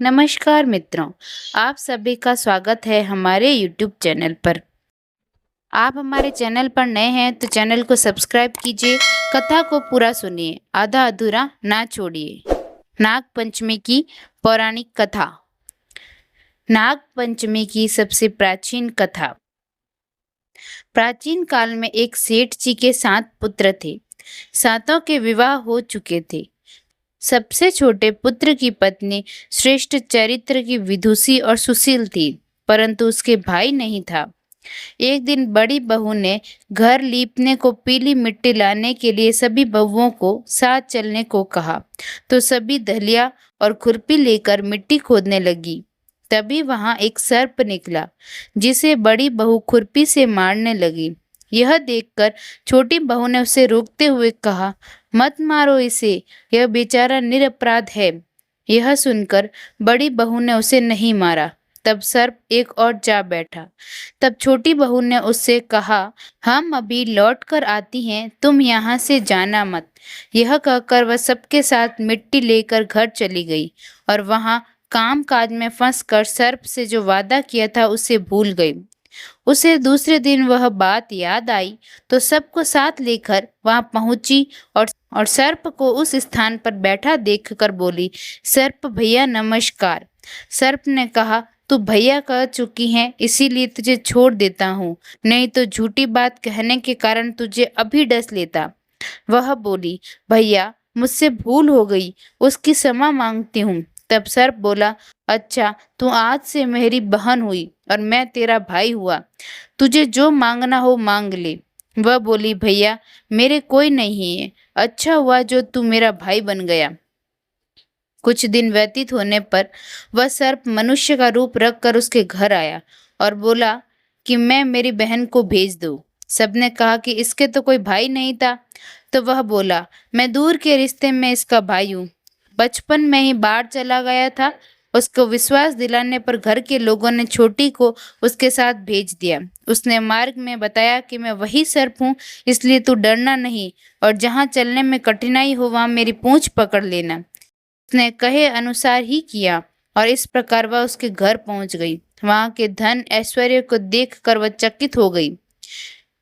नमस्कार मित्रों, आप सभी का स्वागत है हमारे YouTube चैनल पर। आप हमारे चैनल पर नए हैं तो चैनल को सब्सक्राइब कीजिए, कथा को पूरा सुनिए, आधा अधूरा ना छोड़िए। नाग पंचमी की पौराणिक कथा। नाग पंचमी की सबसे प्राचीन कथा। प्राचीन काल में एक सेठ जी के 7 पुत्र थे। सातों के विवाह हो चुके थे। सबसे छोटे पुत्र की पत्नी श्रेष्ठ चरित्र की विदुषी और सुशील थी, परंतु उसके भाई नहीं था। एक दिन बड़ी बहू ने घर लीपने को पीली मिट्टी लाने के लिए सभी बहुओं को साथ चलने को कहा, तो सभी दलिया और खुरपी लेकर मिट्टी खोदने लगी। तभी वहां एक सर्प निकला, जिसे बड़ी बहू खुरपी से मारने लगी। यह देखकर छोटी बहू ने उसे रोकते हुए कहा, मत मारो इसे, यह बेचारा निरपराध है। यह सुनकर बड़ी बहू ने उसे नहीं मारा। तब सर्प एक और जा बैठा। तब छोटी बहू ने उससे कहा, हम अभी लौट कर आती हैं, तुम यहाँ से जाना मत। यह कहकर वह सबके साथ मिट्टी लेकर घर चली गई और वहाँ काम काज में फंसकर सर्प से जो वादा किया था उसे भूल गई। उसे दूसरे दिन वह बात याद आई तो सबको साथ लेकर वहां पहुंची और सर्प को उस स्थान पर बैठा देखकर बोली, सर्प भैया नमस्कार। सर्प ने कहा, तू भैया कह चुकी है इसीलिए तुझे छोड़ देता हूँ, नहीं तो झूठी बात कहने के कारण तुझे अभी डस लेता। वह बोली, भैया मुझसे भूल हो गई, उसकी क्षमा मांगती हूँ। तब सर्प बोला, अच्छा तू आज से मेरी बहन हुई और मैं तेरा भाई हुआ, तुझे जो मांगना हो मांग ले। वह बोली, भैया मेरे कोई नहीं है, अच्छा हुआ जो तू मेरा भाई बन गया। कुछ दिन व्यतीत होने पर वह सर्प मनुष्य का रूप रखकर उसके घर आया और बोला कि मैं मेरी बहन को भेज दूं। सबने कहा कि इसके तो कोई भाई नहीं था। तो वह बोला, मैं दूर के रिश्ते में इसका भाई हूँ, बचपन में ही बाहर चला गया था। उसको विश्वास दिलाने पर घर के लोगों ने छोटी को उसके साथ भेज दिया। उसने मार्ग में बताया कि मैं वही सर्प हूँ, इसलिए तू डरना नहीं और जहाँ चलने में कठिनाई हो वहाँ मेरी पूंछ पकड़ लेना। उसने कहे अनुसार ही किया और इस प्रकार वह उसके घर पहुंच गई। वहां के धन ऐश्वर्य को देखकर वह चकित हो गई।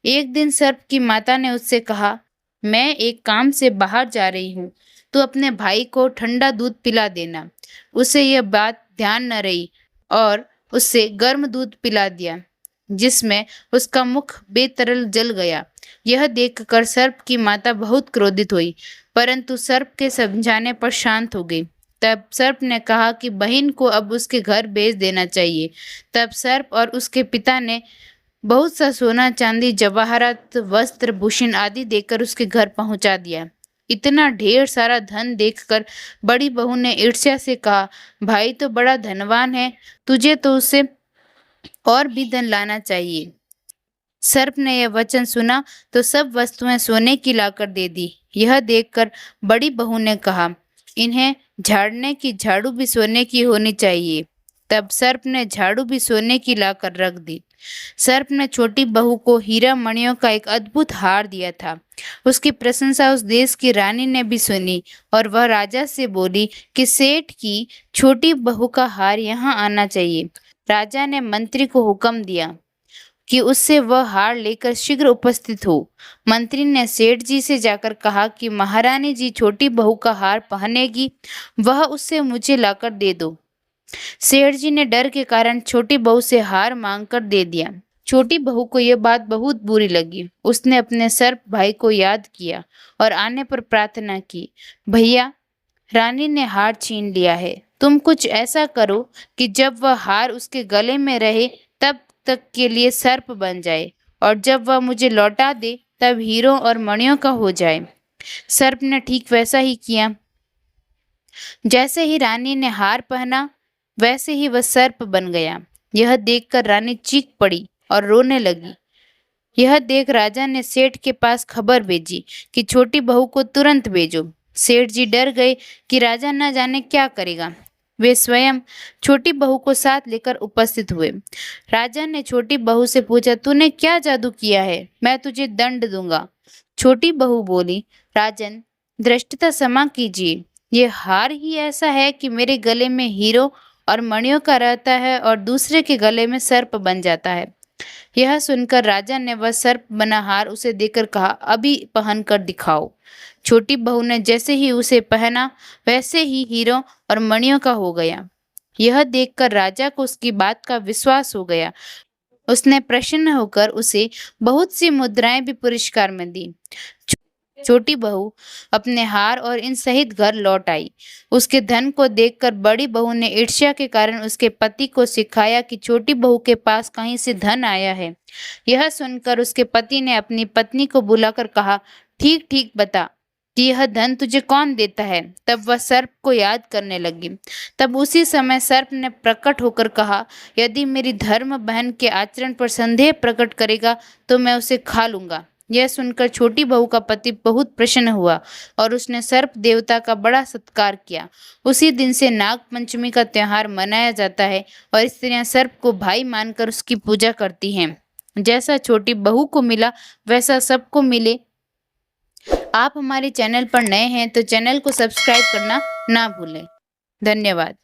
एक दिन सर्प की माता ने उससे कहा, मैं एक काम से बाहर जा रही हूँ, तू अपने भाई को ठंडा दूध पिला देना। उसे यह बात ध्यान न रही और उससे गर्म दूध पिला दिया, जिसमें उसका मुख बेतरल जल गया। यह देखकर सर्प की माता बहुत क्रोधित हुई, परंतु सर्प के समझाने पर शांत हो गई। तब सर्प ने कहा कि बहन को अब उसके घर भेज देना चाहिए। तब सर्प और उसके पिता ने बहुत सा सोना चांदी जवाहरात वस्त्र भूषण आदि देकर उसके घर पहुंचा दिया। इतना ढेर सारा धन देखकर बड़ी बहू ने ईर्ष्या से कहा, भाई तो बड़ा धनवान है, तुझे तो उसे और भी धन लाना चाहिए। सर्प ने यह वचन सुना तो सब वस्तुएं सोने की लाकर दे दी। यह देखकर बड़ी बहू ने कहा, इन्हें झाड़ने की झाड़ू भी सोने की होनी चाहिए। तब सर्प ने झाड़ू भी सोने की लाकर रख दी। सर्प ने छोटी बहू को हीरा मणियों का एक अद्भुत हार दिया था। उसकी प्रशंसा उस देश की रानी ने भी सुनी और वह राजा से बोली कि सेठ की छोटी बहू का हार यहाँ आना चाहिए। राजा ने मंत्री को हुक्म दिया कि उससे वह हार लेकर शीघ्र उपस्थित हो। मंत्री ने सेठ जी से जाकर कहा कि महारानी जी छोटी बहू का हार पहनेगी, वह उससे मुझे लाकर दे दो। सेठ जी ने डर के कारण छोटी बहू से हार मांगकर दे दिया। छोटी बहू को यह बात बहुत बुरी लगी। उसने अपने सर्प भाई को याद किया और आने पर प्रार्थना की, भैया रानी ने हार छीन लिया है, तुम कुछ ऐसा करो कि जब वह हार उसके गले में रहे तब तक के लिए सर्प बन जाए और जब वह मुझे लौटा दे तब हीरों और मणियों का हो जाए। सर्प ने ठीक वैसा ही किया। जैसे ही रानी ने हार पहना वैसे ही वह सर्प बन गया। यह देखकर रानी चीख पड़ी और रोने लगी। यह देख राजा ने सेठ के पास खबर भेजी कि छोटी बहू को तुरंत भेजो। सेठ जी डर गए कि राजा न जाने क्या करेगा। वे स्वयं छोटी बहू को साथ लेकर उपस्थित हुए। राजा ने छोटी बहू से पूछा, तूने क्या जादू किया है, मैं तुझे दंड दूंगा। छोटी बहू बोली, राजन धृष्टता क्षमा कीजिए, ये हार ही ऐसा है कि मेरे गले में हीरो और मणियों का रहता है और दूसरे के गले में सर्प बन जाता है। यह सुनकर राजा ने वह सर्प बना हार उसे देकर कहा, अभी पहन कर दिखाओ। छोटी बहू ने जैसे ही उसे पहना वैसे ही हीरों और मणियों का हो गया। यह देखकर राजा को उसकी बात का विश्वास हो गया। उसने प्रसन्न होकर उसे बहुत सी मुद्राएं भी पुरस्कार में दी। छोटी बहू अपने हार और इन सहित घर लौट आई। उसके धन को देखकर बड़ी बहू ने ईर्ष्या के कारण उसके पति को सिखाया कि छोटी बहू के पास कहीं से धन आया है। यह सुनकर उसके पति ने अपनी पत्नी को बुलाकर कहा, ठीक ठीक बता कि यह धन तुझे कौन देता है। तब वह सर्प को याद करने लगी। तब उसी समय सर्प ने प्रकट होकर कहा, यदि मेरी धर्म बहन के आचरण पर संदेह प्रकट करेगा तो मैं उसे खा लूंगा। यह सुनकर छोटी बहू का पति बहुत प्रसन्न हुआ और उसने सर्प देवता का बड़ा सत्कार किया। उसी दिन से नाग पंचमी का त्योहार मनाया जाता है और स्त्रियां सर्प को भाई मानकर उसकी पूजा करती हैं। जैसा छोटी बहू को मिला वैसा सबको मिले। आप हमारे चैनल पर नए हैं तो चैनल को सब्सक्राइब करना ना भूलें। धन्यवाद।